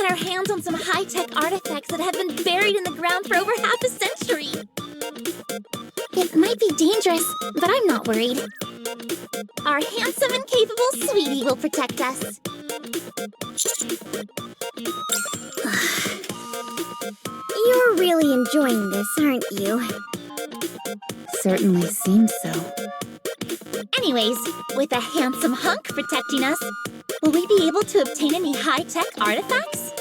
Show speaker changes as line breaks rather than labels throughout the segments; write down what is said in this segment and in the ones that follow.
get our hands on some high-tech artifacts that have been buried in the ground for over half a century. It might be dangerous, but I'm not worried. Our handsome and capable sweetie will protect us. You're really enjoying this, aren't you?
Certainly seems so.
Anyways, with a handsome hunk protecting us, will we be able to obtain any high-tech artifacts?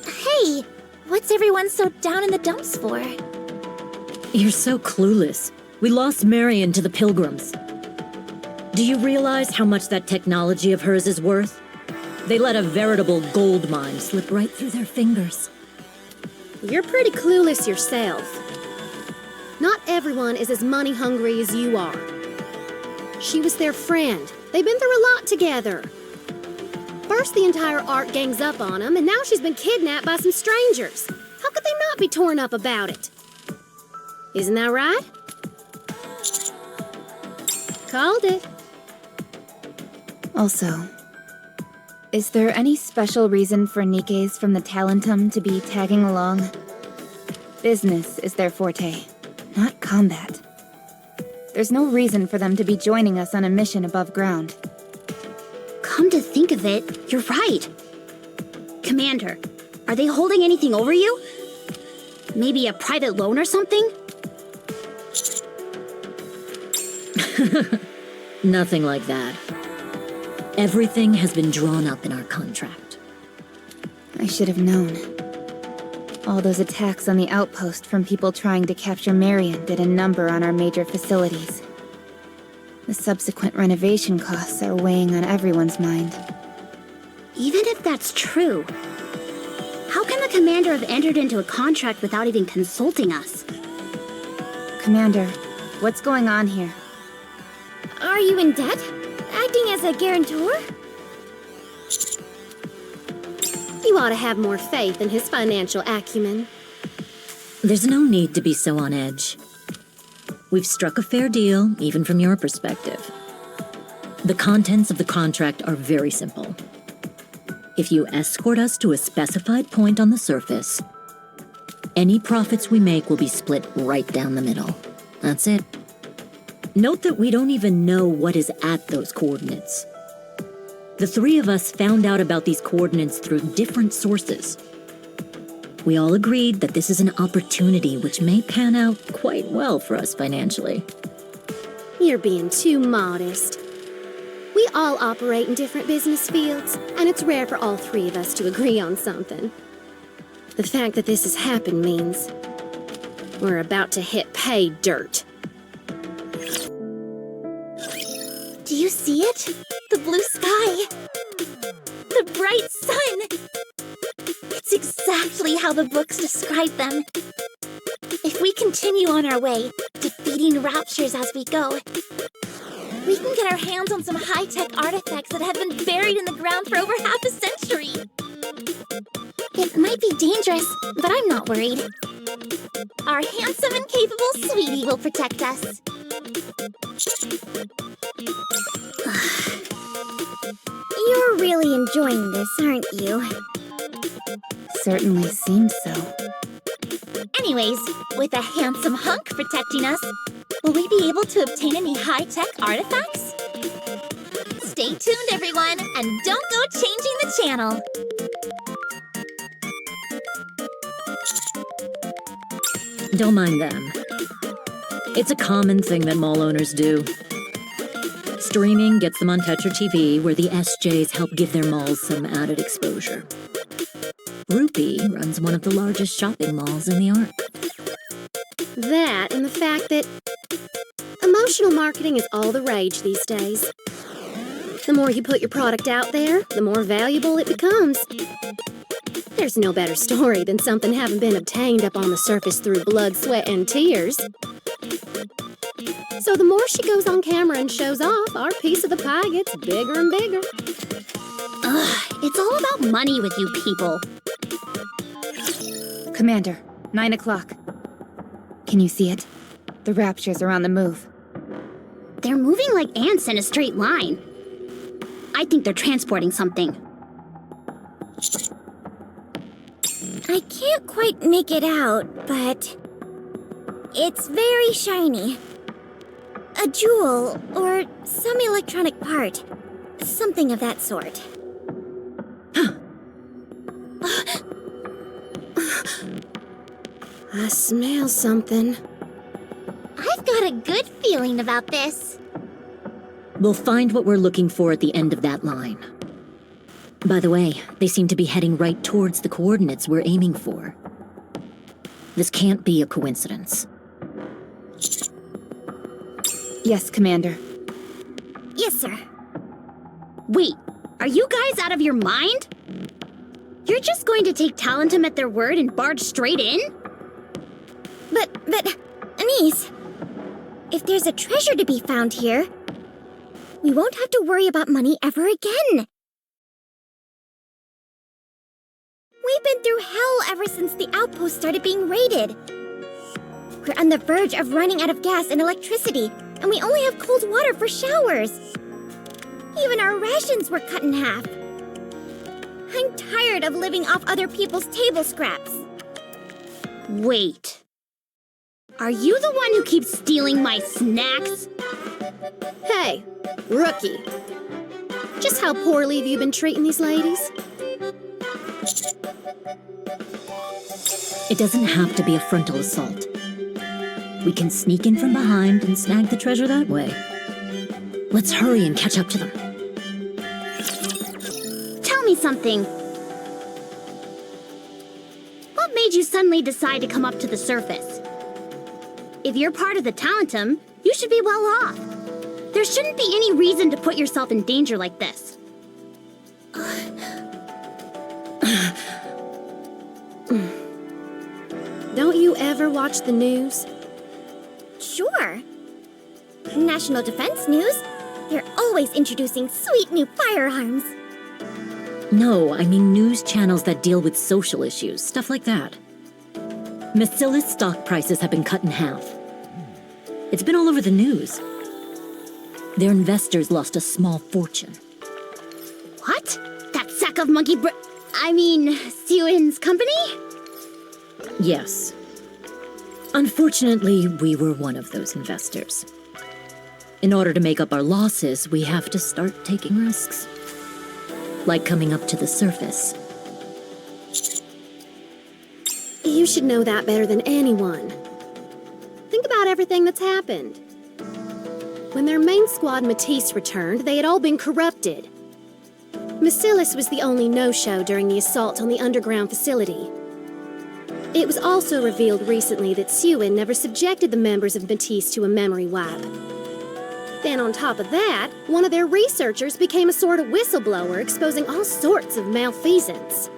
Hey, what's everyone so down in the dumps for?
You're so clueless. We lost Marion to the Pilgrims. Do you realize how much that technology of hers is worth? They let a veritable gold mine slip right through their fingers.
You're pretty clueless yourself. Not everyone is as money hungry as you are. She was their friend. They've been through a lot together. First, the entire art gang's up on them, and now she's been kidnapped by some strangers. How could they not be torn up about it? Isn't that right? Called it.
Also, is there any special reason for NIKKEs from the Talentum to be tagging along? Business is their forte, not combat. There's no reason for them to be joining us on a mission above ground.
Come to think of it, you're right. Commander, are they holding anything over you? Maybe a private loan or something?
Nothing like that. Everything has been drawn up in our contract.
I should have known. All those attacks on the outpost from people trying to capture Marion did a number on our major facilities. The subsequent renovation costs are weighing on everyone's mind.
Even if that's true, how can the commander have entered into a contract without even consulting us?
Commander, what's going on here?
Are you in debt? Acting as a guarantor?
You ought to have more faith in his financial acumen.
There's no need to be so on edge. We've struck a fair deal, even from your perspective. The contents of the contract are very simple. If you escort us to a specified point on the surface, any profits we make will be split right down the middle. That's it. Note that we don't even know what is at those coordinates. The three of us found out about these coordinates through different sources. We all agreed that this is an opportunity which may pan out quite well for us financially.
You're being too modest. We all operate in different business fields, and it's rare for all three of us to agree on something. The fact that this has happened means we're about to hit pay dirt.
Do you see it? The blue sky. The bright sun. It's exactly how the books describe them. If we continue on our way, defeating raptures as we go, we can get our hands on some high-tech artifacts that have been buried in the ground for over half a century. It might be dangerous, but I'm not worried. Our handsome and capable sweetie will protect us. You're really enjoying this, aren't you?
Certainly seems so.
Anyways, with a handsome hunk protecting us, will we be able to obtain any high-tech artifacts? Stay tuned, everyone, and don't go changing the channel.
Don't mind them. It's a common thing that mall owners do. Streaming gets them on Tetra TV, where the SJs help give their malls some added exposure. Rupee runs one of the largest shopping malls in the Ark.
That and the fact that emotional marketing is all the rage these days. The more you put your product out there, the more valuable it becomes. There's no better story than something having been obtained up on the surface through blood, sweat, and tears. So the more she goes on camera and shows off, our piece of the pie gets bigger and bigger.
Ugh, it's all about money with you people.
Commander, 9 o'clock. Can you see it? The Raptures are on the move.
They're moving like ants in a straight line. I think they're transporting something.
I can't quite make it out, but it's very shiny. A jewel or some electronic part. Something of that sort.
I smell something.
I've got a good feeling about this.
We'll find what we're looking for at the end of that line. By the way, they seem to be heading right towards the coordinates we're aiming for. This can't be a coincidence.
Yes, Commander.
Yes, sir.
Wait, are you guys out of your mind? You're just going to take Talentum at their word and barge straight in?
But, Anise, if there's a treasure to be found here, we won't have to worry about money ever again. We've been through hell ever since the outpost started being raided. We're on the verge of running out of gas and electricity, and we only have cold water for showers. Even our rations were cut in half. I'm tired of living off other people's table scraps.
Wait. Are you the one who keeps stealing my snacks?
Hey, rookie. Just how poorly have you been treating these ladies?
It doesn't have to be a frontal assault. We can sneak in from behind and snag the treasure that way. Let's hurry and catch up to them.
Tell me something. What made you suddenly decide to come up to the surface? If you're part of the Talentum, you should be well off. There shouldn't be any reason to put yourself in danger like this.
Don't you ever watch the news?
Sure. National Defense News. They're always introducing sweet new firearms.
No, I mean news channels that deal with social issues, stuff like that. Macilla's stock prices have been cut in half. It's been all over the news. Their investors lost a small fortune.
What? That sack of Sewin's company?
Yes. Unfortunately, we were one of those investors. In order to make up our losses, we have to start taking risks. Like coming up to the surface.
You should know that better than anyone. Think about everything that's happened. When their main squad Matisse returned, they had all been corrupted. Macilla's was the only no-show during the assault on the underground facility. It was also revealed recently that Sewin never subjected the members of Matisse to a memory wipe. Then on top of that, one of their researchers became a sort of whistleblower exposing all sorts of malfeasance.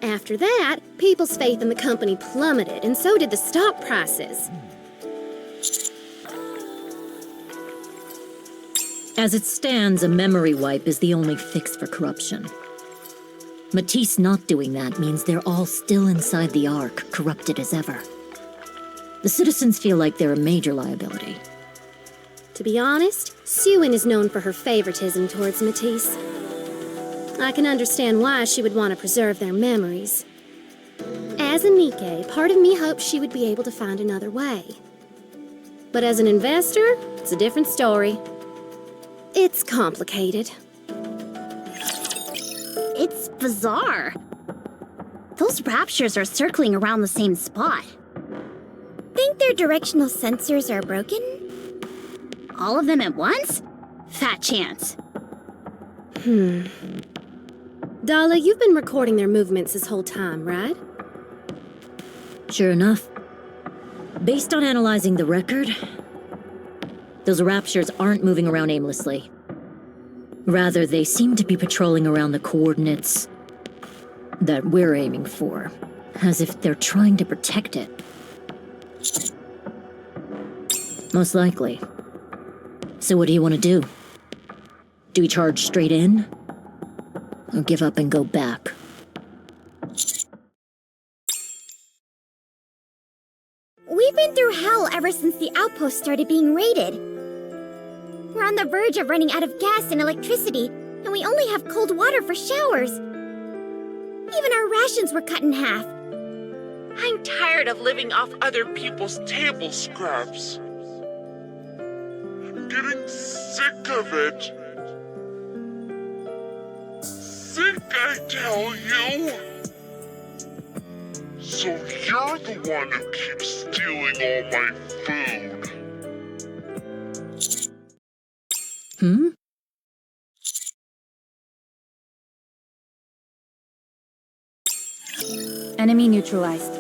After that, people's faith in the company plummeted, and so did the stock prices.
As it stands, a memory wipe is the only fix for corruption. Matisse not doing that means they're all still inside the Ark, corrupted as ever. The citizens feel like they're a major liability.
To be honest, Sewin is known for her favoritism towards Matisse. I can understand why she would want to preserve their memories. As a NIKKE, part of me hopes she would be able to find another way. But as an investor, it's a different story. It's complicated.
It's bizarre. Those Raptures are circling around the same spot.
Think their directional sensors are broken?
All of them at once? Fat chance.
Dala, you've been recording their movements this whole time, right?
Sure enough. Based on analyzing the record, those Raptures aren't moving around aimlessly. Rather, they seem to be patrolling around the coordinates that we're aiming for, as if they're trying to protect it. Most likely. So what do you want to do? Do we charge straight in? Or give up and go back?
We've been through hell ever since outpost started being raided. We're on the verge of running out of gas and electricity, and we only have cold water for showers. Even our rations were cut in half.
I'm tired of living off other people's table scraps.
I'm getting sick of it. Sick, I tell you. So you're the one who keeps stealing all my food.
Enemy neutralized.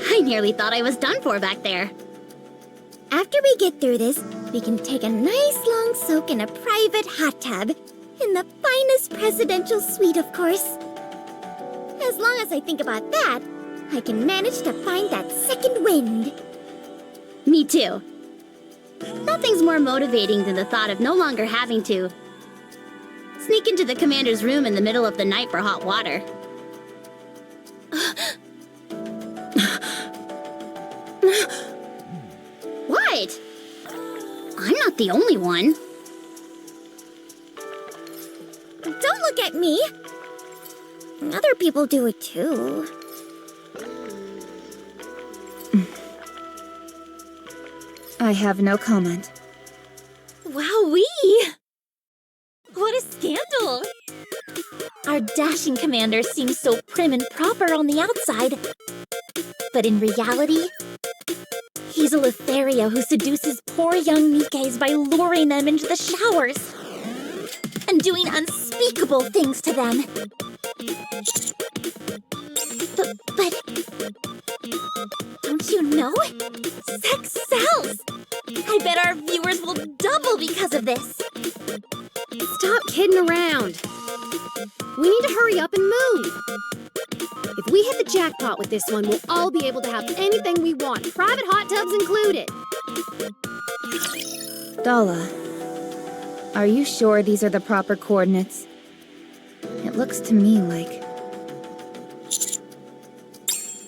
I nearly thought I was done for back there.
After we get through this, we can take a nice long soak in a private hot tub. In the finest presidential suite, of course. As long as I think about that, I can manage to find that second wind.
Me too. Nothing's more motivating than the thought of no longer having to sneak into the commander's room in the middle of the night for hot water. What? I'm not the only one.
Don't look at me. Other people do it too.
I have no comment.
Wowee! What a scandal! Our dashing commander seems so prim and proper on the outside. But in reality, he's a Lothario who seduces poor young Nikkes by luring them into the showers and doing unspeakable things to them. But don't you know? Sex sells! I bet our viewers will double because of this.
Stop kidding around. We need to hurry up and move. If we hit the jackpot with this one, we'll all be able to have anything we want, private hot tubs included.
Dala, are you sure these are the proper coordinates? It looks to me like...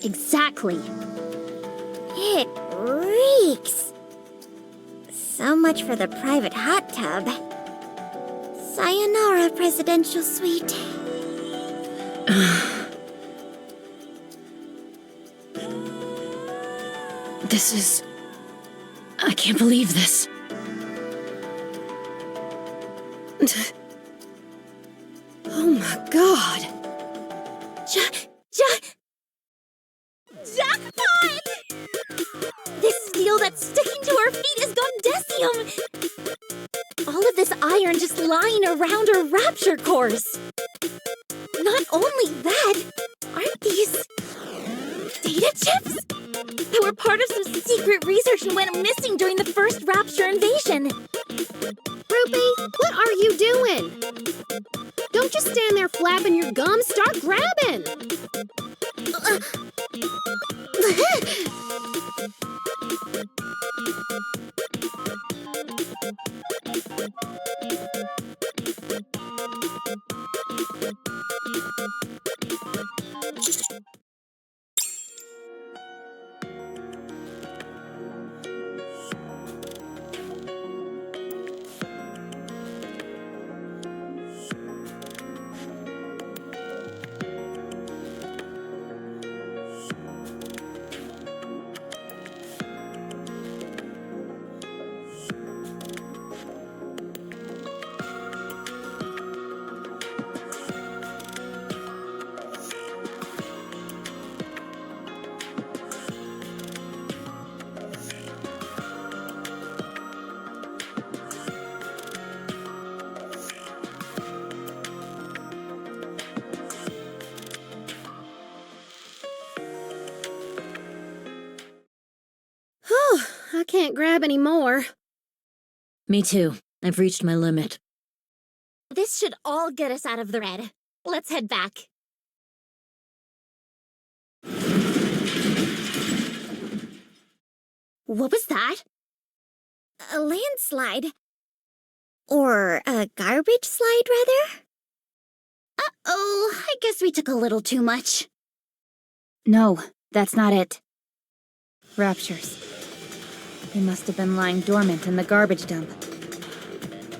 Exactly.
It reeks. So much for the private hot tub. Sayonara, presidential suite.
This is... I can't believe this.
Oh my god.
Jackpot! This steel that's sticking to our feet is gondesium! All of this iron just lying around our rapture cores. Not only that, aren't these data chips? That were part of some secret research and went missing during the first rapture invasion.
Ruby, what are you doing? Don't just stand there flapping your gums, start grabbing! I can't grab any more.
Me too. I've reached my limit.
This should all get us out of the red. Let's head back.
What was that?
A landslide. Or a garbage slide, rather?
Uh-oh, I guess we took a little too much.
No, That's not it. Raptures. They must have been lying dormant in the garbage dump.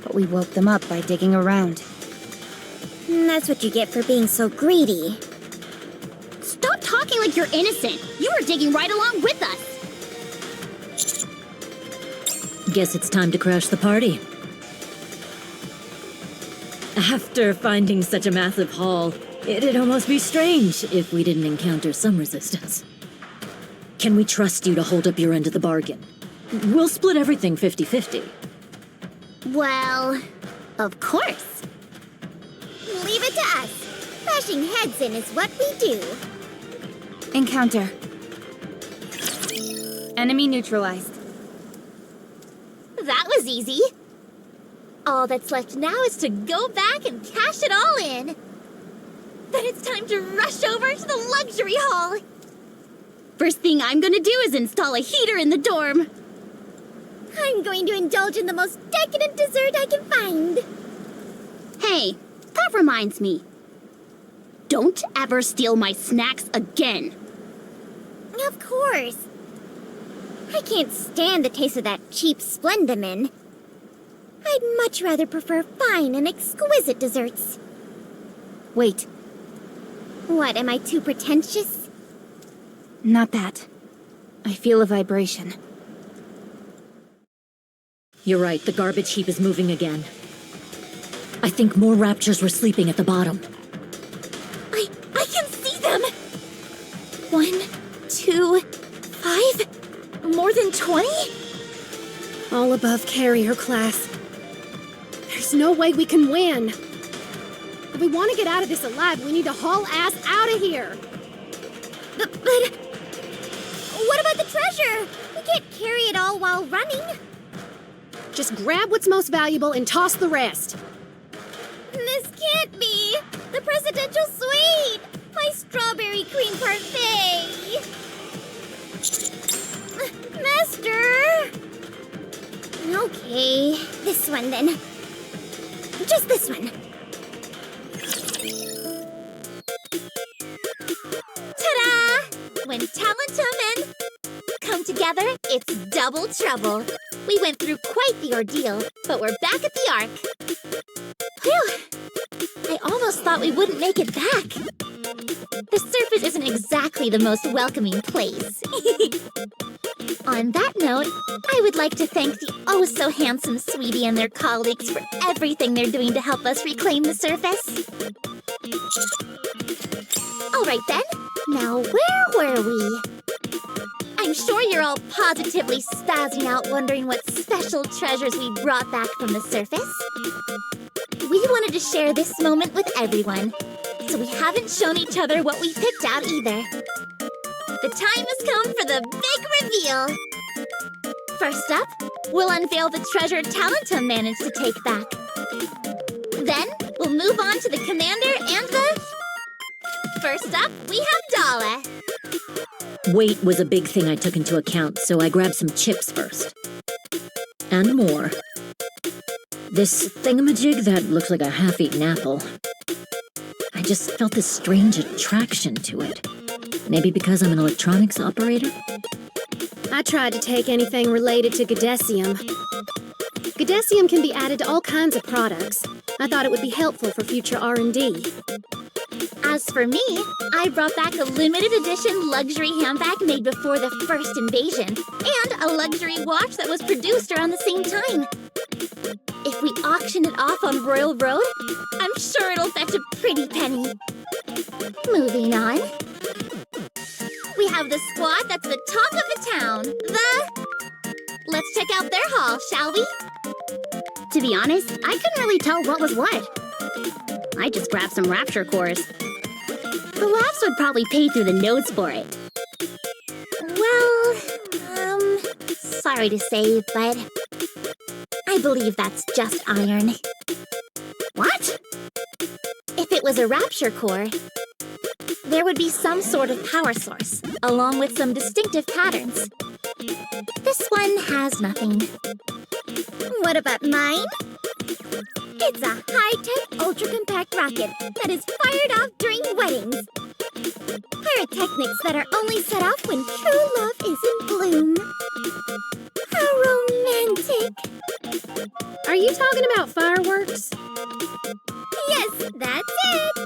But we woke them up by digging around.
That's what you get for being so greedy.
Stop talking like you're innocent. You were digging right along with us.
Guess it's time to crash the party. After finding such a massive haul, it'd almost be strange if we didn't encounter some resistance. Can we trust you to hold up your end of the bargain? We'll split everything 50-50.
Well, of course.
Leave it to us. Bashing heads in is what we do.
Encounter. Enemy neutralized.
That was easy. All that's left now is to go back and cash it all in. Then it's time to rush over to the luxury hall.
First thing I'm gonna do is install a heater in the dorm.
I'm going to indulge in the most decadent dessert I can find.
Hey, that reminds me. Don't ever steal my snacks again.
Of course. I can't stand the taste of that cheap Splendamin. I'd much rather prefer fine and exquisite desserts.
Wait,
What, am I too pretentious?
not that. I feel a vibration.
You're right, the garbage heap is moving again. I think more raptures were sleeping at the bottom.
I can see them! 1, 2, 5, more than 20?
All above carrier class. There's no way we can win. If we want to get out of this alive, we need to haul ass out of here.
But what about the treasure? We can't carry it all while running.
Just grab what's most valuable and toss the rest.
This can't be! The presidential suite! My strawberry cream parfait! Master! Okay, this one then. Just this one. Ta-da! When Talentum come together, it's double trouble. We went through quite the ordeal, but we're back at the Ark. Phew! I almost thought we wouldn't make it back. The surface isn't exactly the most welcoming place. On that note, I would like to thank the oh-so-handsome Sweetie and their colleagues for everything they're doing to help us reclaim the surface. All right then, now where were we? I'm sure you're all positively spazzing out wondering what special treasures we brought back from the surface. We wanted to share this moment with everyone, so we haven't shown each other what we picked out either. The time has come for the big reveal! First up, we'll unveil the treasure Talentum managed to take back. Then, we'll move on to the commander and the... First up, we have Dala.
Weight was a big thing I took into account, so I grabbed some chips first. And more. This thingamajig that looks like a half-eaten apple. I just felt this strange attraction to it. Maybe because I'm an electronics operator?
I tried to take anything related to Gadesium. Gadesium can be added to all kinds of products. I thought it would be helpful for future R&D.
As for me, I brought back a limited edition luxury handbag made before the first invasion, and a luxury watch that was produced around the same time. If we auction it off on Royal Road, I'm sure it'll fetch a pretty penny. Moving on. We have the squad that's the talk of the town. Let's check out their haul, shall we?
To be honest, I couldn't really tell what was what. I just grabbed some rapture cores. The labs would probably pay through the nose for it.
Well, sorry to say, but I believe that's just iron.
What?
If it was a rapture core, there would be some sort of power source, along with some distinctive patterns. This one has nothing. What about mine? It's a high-tech, ultra-compact rocket that is fired off during weddings. Pyrotechnics that are only set off when true love is in bloom. How romantic!
Are you talking about fireworks?
Yes, that's it!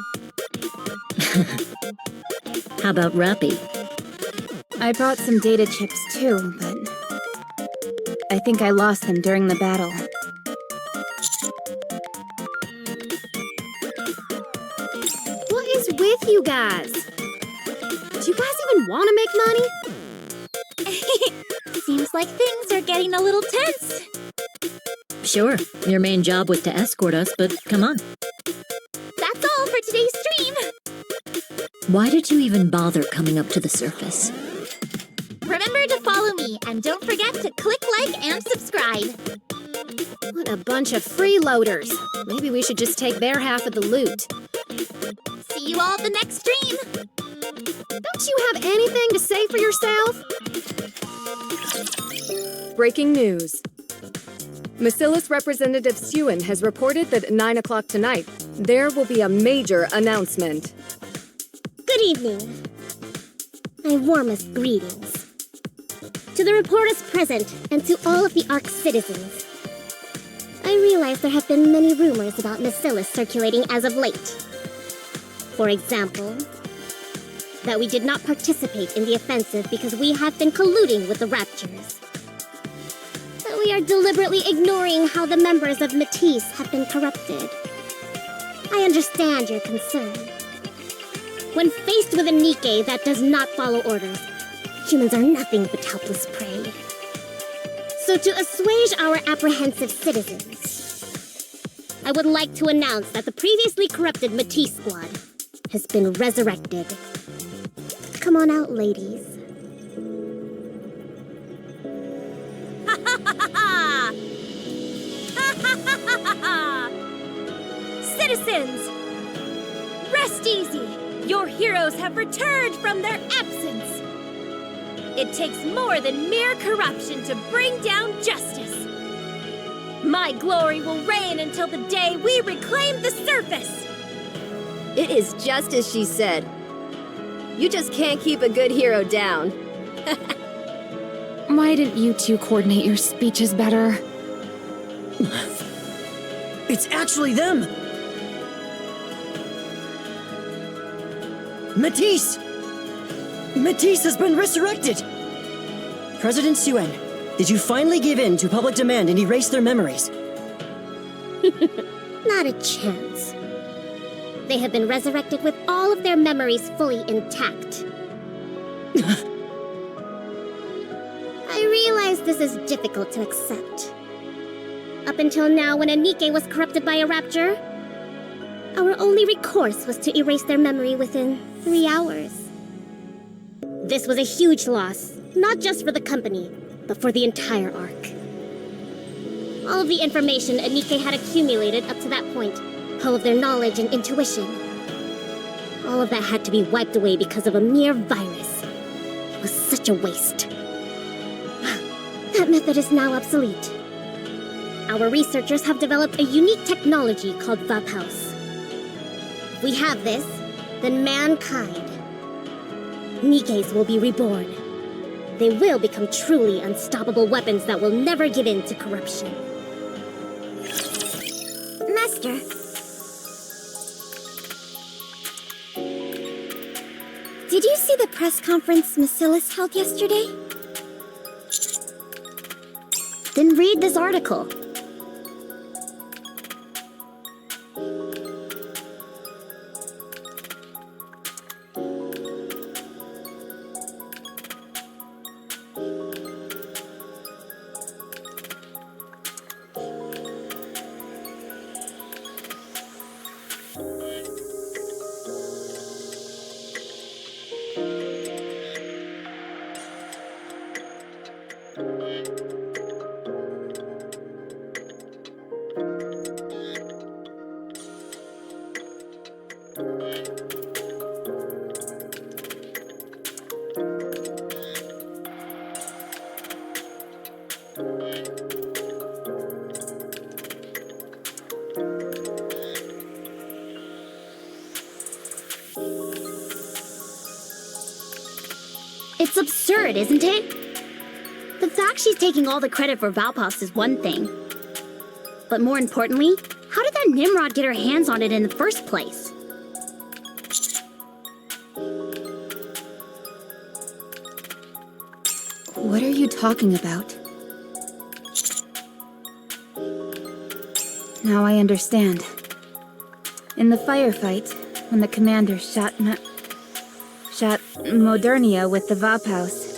How about Rappy?
I brought some data chips too, but I think I lost them during the battle.
What is with you guys? Do you guys even want to make money?
Seems like things are getting a little tense.
Sure, your main job was to escort us, but come on.
That's all for today's stream.
Why did you even bother coming up to the surface?
Remember to follow me, and don't forget to click like and subscribe.
What a bunch of freeloaders. Maybe we should just take their half of the loot.
See you all at the next stream.
Don't you have anything to say for yourself?
Breaking news. Macilis Representative Suen has reported that at 9 o'clock tonight, there will be a major announcement.
Good evening. My warmest greetings. To the reporters present and to all of the Ark's citizens. I realize there have been many rumors about Macilis circulating as of late. For example, that we did not participate in the offensive because we have been colluding with the Raptures. That we are deliberately ignoring how the members of Matisse have been corrupted. I understand your concern. When faced with a NIKKE that does not follow orders, humans are nothing but helpless prey. So to assuage our apprehensive citizens, I would like to announce that the previously corrupted Matisse squad has been resurrected. Come on out, ladies.
Citizens! Rest easy! Your heroes have returned from their absence! It takes more than mere corruption to bring down justice! My glory will reign until the day we reclaim the surface!
It is just as she said. You just can't keep a good hero down.
Why didn't you two coordinate your speeches better?
It's actually them! Matisse! Matisse has been resurrected! President Suen, did you finally give in to public demand and erase their memories?
Not a chance. They have been resurrected with all of their memories fully intact. I realize this is difficult to accept. Up until now, when a NIKKE was corrupted by a Rapture, our only recourse was to erase their memory within 3 hours. This was a huge loss, not just for the company, but for the entire Ark. All of the information a NIKKE had accumulated up to that point, all of their knowledge and intuition, all of that had to be wiped away because of a mere virus. It was such a waste. That method is now obsolete. Our researchers have developed a unique technology called Vaphouse. If we have this, then mankind, NIKKEs, will be reborn. They will become truly unstoppable weapons that will never give in to corruption. Master. Did you see the press conference Macilis held yesterday?
Then read this article. It's absurd, isn't it? The fact she's taking all the credit for Valpaus is one thing. But more importantly, how did that Nimrod get her hands on it in the first place?
What are you talking about? Now I understand. In the firefight, when the commander shot Modernia with the Valpaus,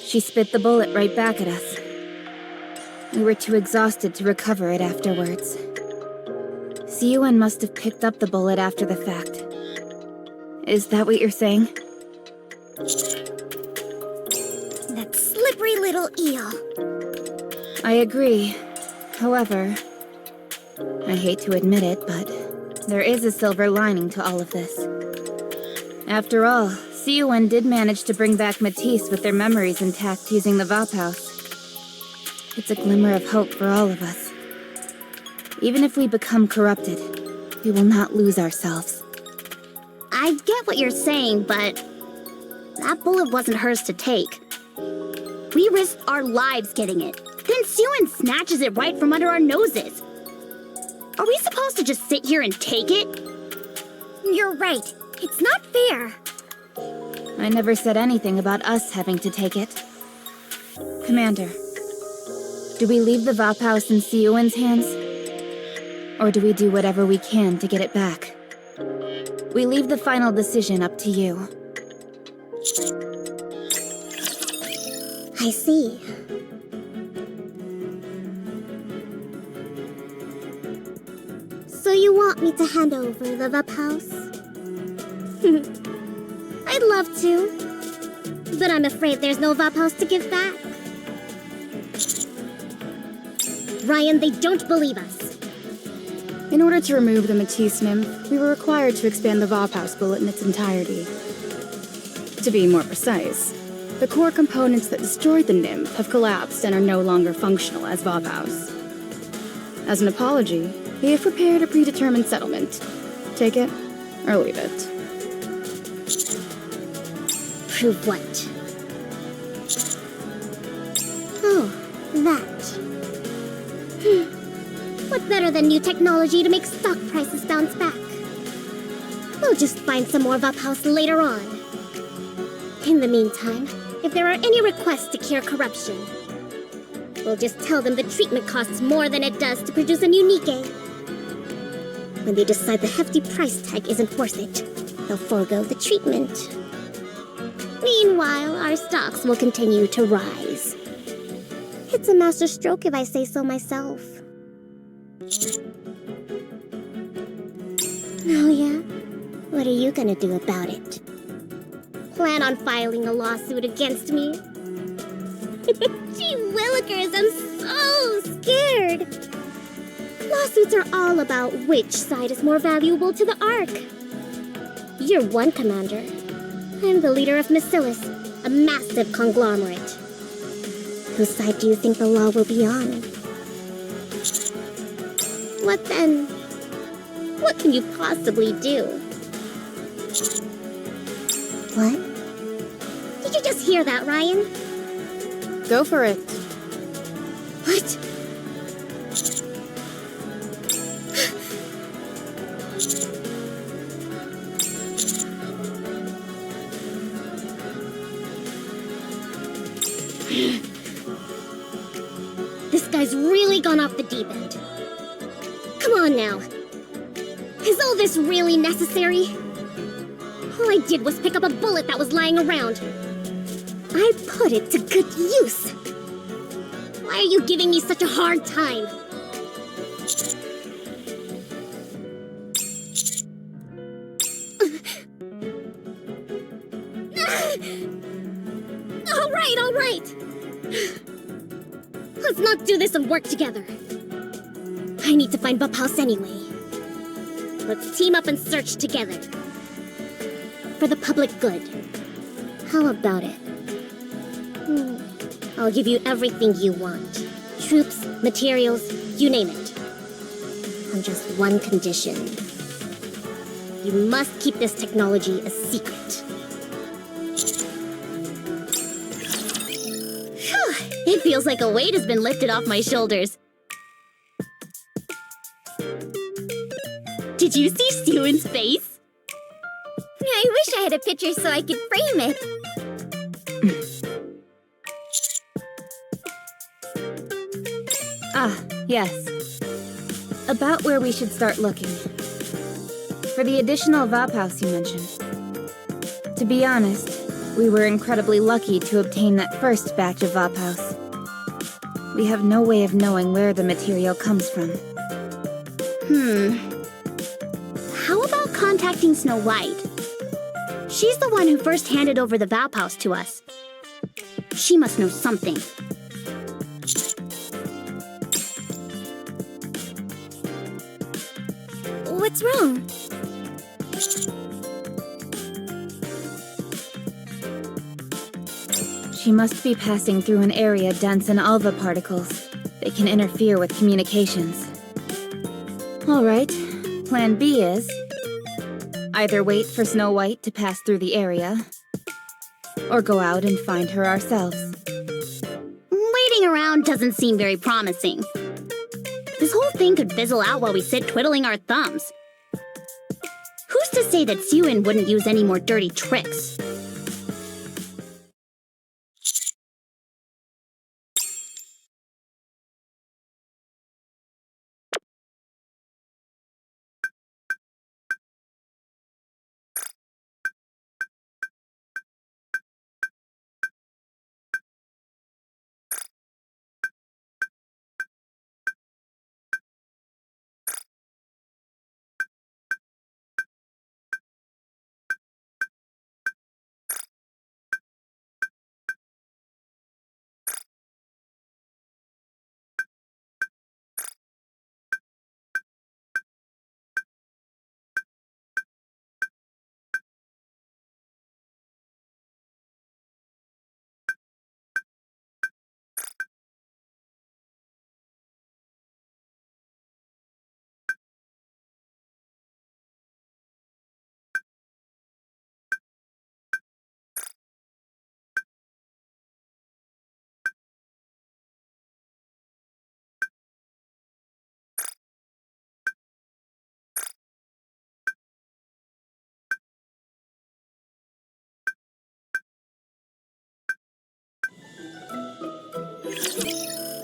she spit the bullet right back at us. We were too exhausted to recover it afterwards. Siuan must have picked up the bullet after the fact. Is that what you're saying?
That slippery little eel.
I agree. However, I hate to admit it, but there is a silver lining to all of this. After all, Siuan did manage to bring back Matisse with their memories intact using the Valpaus. It's a glimmer of hope for all of us. Even if we become corrupted, we will not lose ourselves.
I get what you're saying, but that bullet wasn't hers to take. We risked our lives getting it. Then Siuan snatches it right from under our noses. Are we supposed to just sit here and take it?
You're right. It's not fair.
I never said anything about us having to take it. Commander, do we leave the Valpaus in Siuan's hands? Or do we do whatever we can to get it back? We leave the final decision up to you.
I see. So you want me to hand over the Valpaus? I'd love to. But I'm afraid there's no Valpaus to give back. Ryan, they don't believe us.
In order to remove the Matisse nymph, we were required to expand the Valpaus bullet in its entirety. To be more precise, the core components that destroyed the nymph have collapsed and are no longer functional as Valpaus. As an apology, we have prepared a predetermined settlement. Take it, or leave it.
Prove what? Oh, that. What better than new technology to make stock prices bounce back? We'll just find some more Valpaus later on. In the meantime, if there are any requests to cure corruption, we'll just tell them the treatment costs more than it does to produce a new NIKKE. When they decide the hefty price tag isn't worth it, they'll forego the treatment. Meanwhile, our stocks will continue to rise. It's a master stroke if I say so myself. Oh yeah? What are you gonna do about it? Plan on filing a lawsuit against me? Gee willikers, I'm so scared! Lawsuits are all about which side is more valuable to the Ark. You're one commander. I'm the leader of Massilis, a massive conglomerate. Whose side do you think the law will be on? What then? What can you possibly do? What? Did you just hear that, Ryan?
Go for it.
What? This guy's really gone off the deep end. Come on now. Is all this really necessary? All I did was pick up a bullet that was lying around. I put it to good use. Why are you giving me such a hard time? All right. Let's not do this and work together. I need to find Valpaus anyway. Let's team up and search together. For the public good. How about it? I'll give you everything you want. Troops, materials, you name it. On just one condition. You must keep this technology a secret.
It feels like a weight has been lifted off my shoulders. Did you see Sewin's face?
I wish I had a picture so I could frame it.
Ah, yes. About where we should start looking. For the additional Vaphaus you mentioned. To be honest, we were incredibly lucky to obtain that first batch of Vaphaus. We have no way of knowing where the material comes from.
How about contacting Snow White? She's the one who first handed over the Vaphaus to us. She must know something.
What's wrong?
She must be passing through an area dense in alva particles. They can interfere with communications. Alright, plan B is either wait for Snow White to pass through the area, or go out and find her ourselves.
Waiting around doesn't seem very promising. This whole thing could fizzle out while we sit twiddling our thumbs. Who's to say that Sewin wouldn't use any more dirty tricks?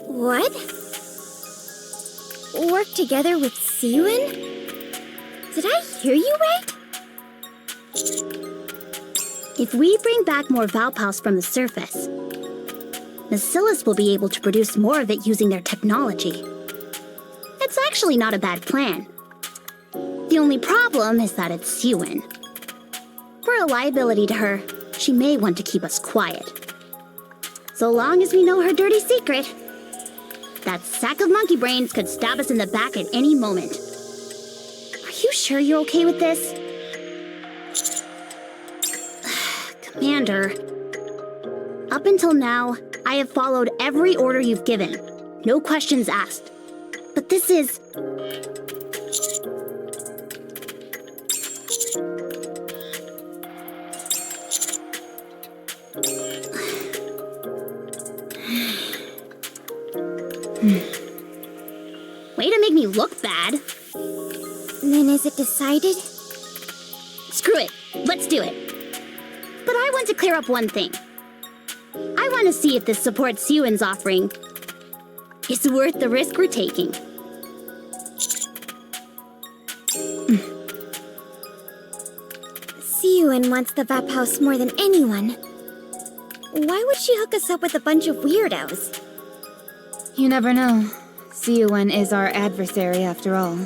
What? Work together with Sewin? Did I hear you right?
If we bring back more Vaphaus from the surface, Bacillus will be able to produce more of it using their technology. It's actually not a bad plan. The only problem is that it's Sewin. We're a liability to her. She may want to keep us quiet. So long as we know her dirty secret, that sack of monkey brains could stab us in the back at any moment. Are you sure you're okay with this? Commander, up until now, I have followed every order you've given. No questions asked. But this is... Way to make me look bad.
Then is it decided?
Screw it. Let's do it. But I want to clear up one thing. I want to see if this support Sewin's offering is worth the risk we're taking.
Sewin wants the Vaphaus more than anyone. Why would she hook us up with a bunch of weirdos?
You never know. Sewin is our adversary after all.